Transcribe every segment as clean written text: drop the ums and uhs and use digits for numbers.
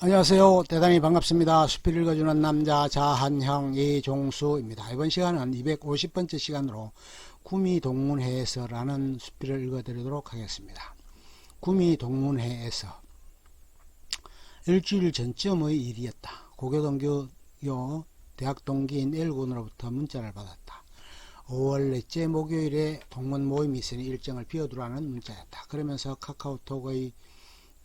안녕하세요. 대단히 반갑습니다. 수필 읽어주는 남자 자한형 이종수입니다. 이번 시간은 250번째 시간으로 구미동문회에서라는 수필을 읽어드리도록 하겠습니다. 구미동문회에서 일주일 전쯤의 일이었다. 고교동교 대학 동기인 L군으로부터 문자를 받았다. 5월 넷째 목요일에 동문 모임이 있으니 일정을 비워두라는 문자였다. 그러면서 카카오톡의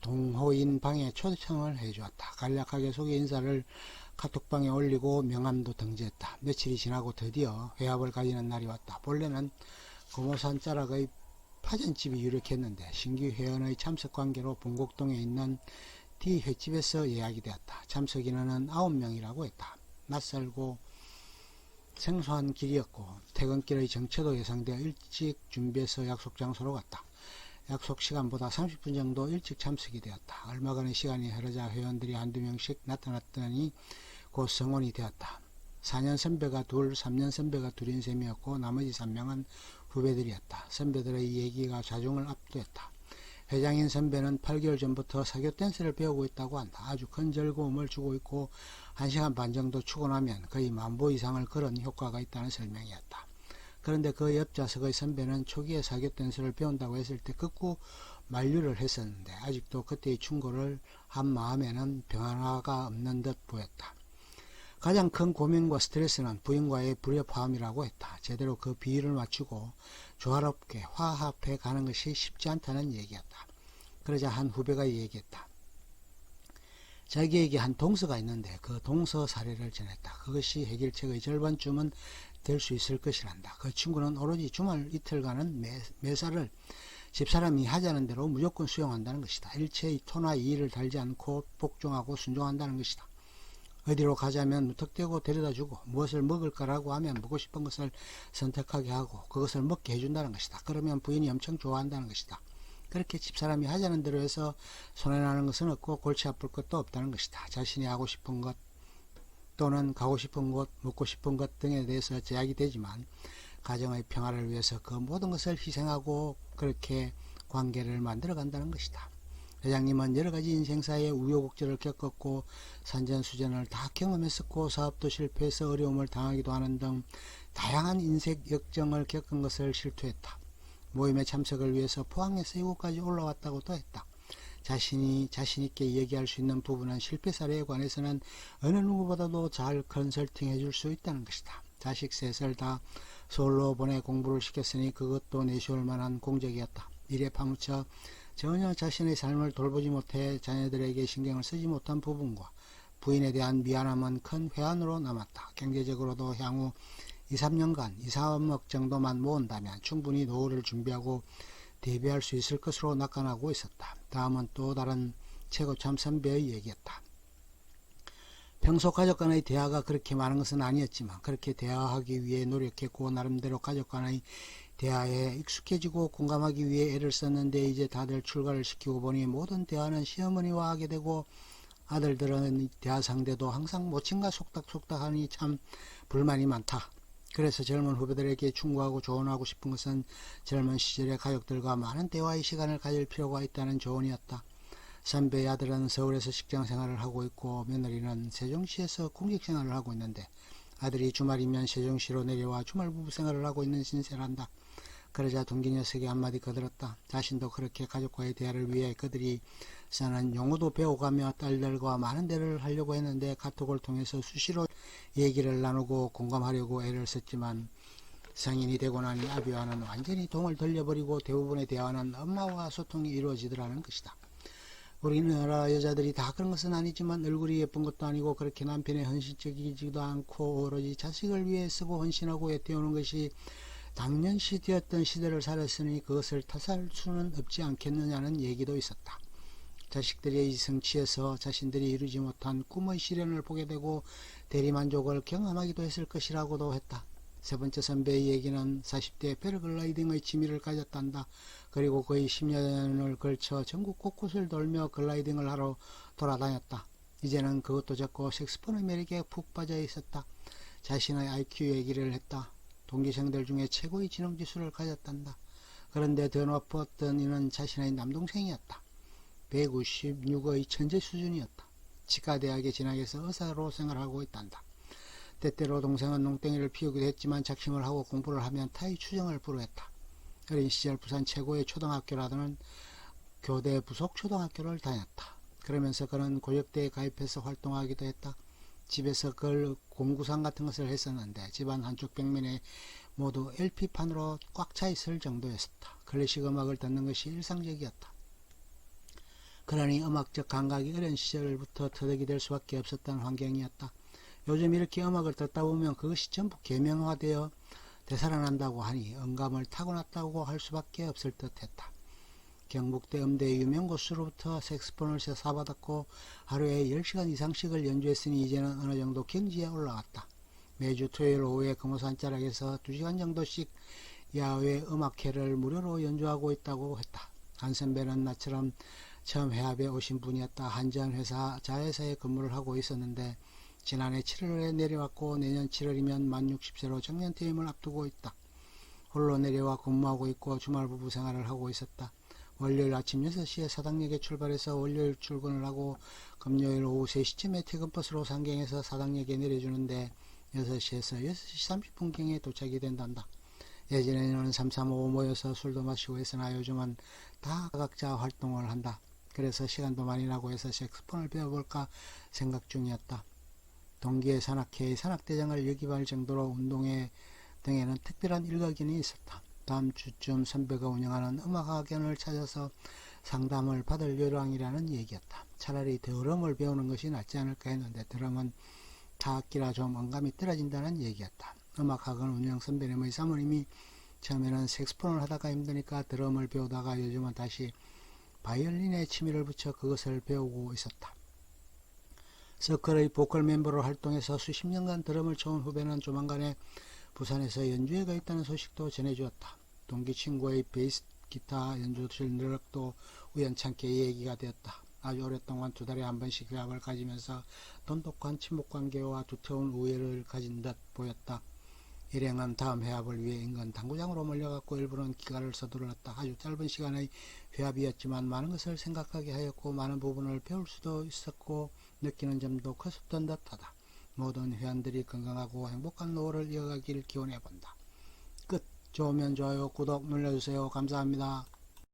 동호인 방에 초청을 해주었다. 간략하게 소개 인사를 카톡방에 올리고 명함도 등재했다. 며칠이 지나고 드디어 회합을 가지는 날이 왔다. 본래는 고모산 자락의 파전집이 유력했는데 신규 회원의 참석 관계로 본곡동에 있는 D 횟집에서 예약이 되었다. 참석 인원은 9명이라고 했다. 낯설고 생소한 길이었고 퇴근길의 정체도 예상되어 일찍 준비해서 약속 장소로 갔다. 약속 시간보다 30분 정도 일찍 참석이 되었다. 얼마간의 시간이 흐르자 회원들이 한두 명씩 나타났더니 곧 성원이 되었다. 4년 선배가 둘, 3년 선배가 둘인 셈이었고 나머지 3명은 후배들이었다. 선배들의 얘기가 좌중을 압도했다. 회장인 선배는 8개월 전부터 사교 댄스를 배우고 있다고 한다. 아주 큰 즐거움을 주고 있고 1시간 반 정도 추고 나면 거의 10,000보 이상을 걸은 효과가 있다는 설명이었다. 그런데 그 옆좌석의 선배는 초기에 사교 댄스를 배운다고 했을 때 극구 만류를 했었는데 아직도 그때의 충고를 한 마음에는 변화가 없는 듯 보였다. 가장 큰 고민과 스트레스는 부인과의 불협화음이라고 했다. 제대로 그 비율을 맞추고 조화롭게 화합해 가는 것이 쉽지 않다는 얘기였다. 그러자 한 후배가 얘기했다. 자기에게 한 동서가 있는데 그 동서 사례를 전했다. 그것이 해결책의 절반쯤은 될 수 있을 것이란다. 그 친구는 오로지 주말 이틀간은 매사를 집사람이 하자는 대로 무조건 수용한다는 것이다. 일체의 토나 이의를 달지 않고 복종하고 순종한다는 것이다. 어디로 가자면 무턱대고 데려다주고 무엇을 먹을까라고 하면 먹고 싶은 것을 선택하게 하고 그것을 먹게 해준다는 것이다. 그러면 부인이 엄청 좋아한다는 것이다. 그렇게 집사람이 하자는 대로 해서 손해나는 것은 없고 골치 아플 것도 없다는 것이다. 자신이 하고 싶은 것 또는 가고 싶은 곳, 먹고 싶은 것 등에 대해서 제약이 되지만 가정의 평화를 위해서 그 모든 것을 희생하고 그렇게 관계를 만들어 간다는 것이다. 회장님은 여러가지 인생사의 우여곡절을 겪었고 산전수전을 다 경험했었고 사업도 실패해서 어려움을 당하기도 하는 등 다양한 인생 역정을 겪은 것을 실토했다. 모임에 참석을 위해서 포항에서 이곳까지 올라왔다고도 했다. 자신이 자신있게 얘기할 수 있는 부분은 실패 사례에 관해서는 어느 누구보다도 잘 컨설팅 해줄 수 있다는 것이다. 자식 셋을 다 서울로 보내 공부를 시켰으니 그것도 내세울 만한 공적이었다. 일에 파묻혀 전혀 자신의 삶을 돌보지 못해 자녀들에게 신경을 쓰지 못한 부분과 부인에 대한 미안함은 큰 회한으로 남았다. 경제적으로도 향후 2, 3년간 2, 3억 정도만 모은다면 충분히 노후를 준비하고 대비할 수 있을 것으로 낙관하고 있었다. 다음은 또 다른 최고참 선배의 얘기였다. 평소 가족 간의 대화가 그렇게 많은 것은 아니었지만 그렇게 대화하기 위해 노력했고 나름대로 가족 간의 대화에 익숙해지고 공감하기 위해 애를 썼는데 이제 다들 출가를 시키고 보니 모든 대화는 시어머니와 하게 되고 아들들은 대화 상대도 항상 모친과 속닥속닥하니 참 불만이 많다. 그래서 젊은 후배들에게 충고하고 조언하고 싶은 것은 젊은 시절의 가족들과 많은 대화의 시간을 가질 필요가 있다는 조언이었다. 선배의 아들은 서울에서 직장생활을 하고 있고 며느리는 세종시에서 공직생활을 하고 있는데 아들이 주말이면 세종시로 내려와 주말 부부생활을 하고 있는 신세란다. 그러자 동기 녀석이 한마디 거들었다. 자신도 그렇게 가족과의 대화를 위해 그들이 쓰는 용어도 배워가며 딸들과 많은 대화를 하려고 했는데 카톡을 통해서 수시로 얘기를 나누고 공감하려고 애를 썼지만 성인이 되고 나니 아비와는 완전히 동을 돌려버리고 대부분의 대화는 엄마와 소통이 이루어지더라는 것이다. 우리나라 여자들이 다 그런 것은 아니지만 얼굴이 예쁜 것도 아니고 그렇게 남편에 헌신적이지도 않고 오로지 자식을 위해 쓰고 헌신하고 애태우는 것이 당연시 되었던 시대를 살았으니 그것을 탓할 수는 없지 않겠느냐는 얘기도 있었다. 자식들의 성취에서 자신들이 이루지 못한 꿈의 실현을 보게 되고 대리만족을 경험하기도 했을 것이라고도 했다. 세 번째 선배의 얘기는 40대 패러글라이딩의 취미를 가졌단다. 그리고 거의 10년을 걸쳐 전국 곳곳을 돌며 글라이딩을 하러 돌아다녔다. 이제는 그것도 적고 색스폰의 매력에 푹 빠져 있었다. 자신의 IQ 얘기를 했다. 동기생들 중에 최고의 지능지수를 가졌단다. 그런데 더 높았던 이는 자신의 남동생이었다. 156의 천재 수준이었다. 치과대학에 진학해서 의사로 생활하고 있단다. 때때로 동생은 농땡이를 피우기도 했지만 작심을 하고 공부를 하면 타의 추정을 불허했다. 어린 시절 부산 최고의 초등학교라는 교대 부속 초등학교를 다녔다. 그러면서 그는 고역대에 가입해서 활동하기도 했다. 집에서 글 공구상 같은 것을 했었는데 집안 한쪽 벽면에 모두 LP판으로 꽉 차 있을 정도였었다. 클래식 음악을 듣는 것이 일상적이었다. 그러니 음악적 감각이 어린 시절부터 터득이 될 수밖에 없었던 환경이었다. 요즘 이렇게 음악을 듣다 보면 그것이 전부 계명화되어 되살아난다고 하니 음감을 타고났다고 할 수밖에 없을 듯했다. 경북대 음대 유명 고수로부터 색스폰을 사받았고 하루에 10시간 이상씩을 연주했으니 이제는 어느 정도 경지에 올라갔다. 매주 토요일 오후에 금호산자락에서 2시간 정도씩 야외 음악회를 무료로 연주하고 있다고 했다. 한 선배는 나처럼 처음 회합에 오신 분이었다. 한전회사 자회사에 근무를 하고 있었는데 지난해 7월에 내려왔고 내년 7월이면 만 60세로 정년퇴임을 앞두고 있다. 홀로 내려와 근무하고 있고 주말 부부 생활을 하고 있었다. 월요일 아침 6시에 사당역에 출발해서 월요일 출근을 하고 금요일 오후 3시쯤에 퇴근버스로 상경해서 사당역에 내려주는데 6시에서 6시 30분경에 도착이 된단다. 예전에는 335 모여서 술도 마시고 했으나 요즘은 다 각자 활동을 한다. 그래서 시간도 많이 나고 해서 색스폰을 배워볼까 생각 중이었다. 동기의 산악회의 산악대장을 역임할 정도로 운동회 등에는 특별한 일각견이 있었다. 다음 주쯤 선배가 운영하는 음악학원을 찾아서 상담을 받을 요량이라는 얘기였다. 차라리 드럼을 배우는 것이 낫지 않을까 했는데 드럼은 타악기라 좀 언감이 떨어진다는 얘기였다. 음악학원 운영 선배님의 사모님이 처음에는 색스폰을 하다가 힘드니까 드럼을 배우다가 요즘은 다시 바이올린에 취미를 붙여 그것을 배우고 있었다. 서클의 보컬 멤버로 활동해서 수십 년간 드럼을 쳐온 후배는 조만간에 부산에서 연주회 가 있다는 소식도 전해주었다. 동기 친구의 베이스 기타 연주실 노력도 우연찮게 얘기가 되었다. 아주 오랫동안 2달에 한 번씩 회합을 가지면서 돈독한 친목관계와 두터운 우애를 가진 듯 보였다. 일행은 다음 회합을 위해 인근 당구장으로 몰려갔고 일부는 기가를 서둘렀다. 아주 짧은 시간의 회합이었지만 많은 것을 생각하게 하였고 많은 부분을 배울 수도 있었고 느끼는 점도 컸었던 듯하다. 모든 회원들이 건강하고 행복한 노후를 이어가길 기원해본다. 끝. 좋으면 좋아요, 구독 눌러주세요. 감사합니다.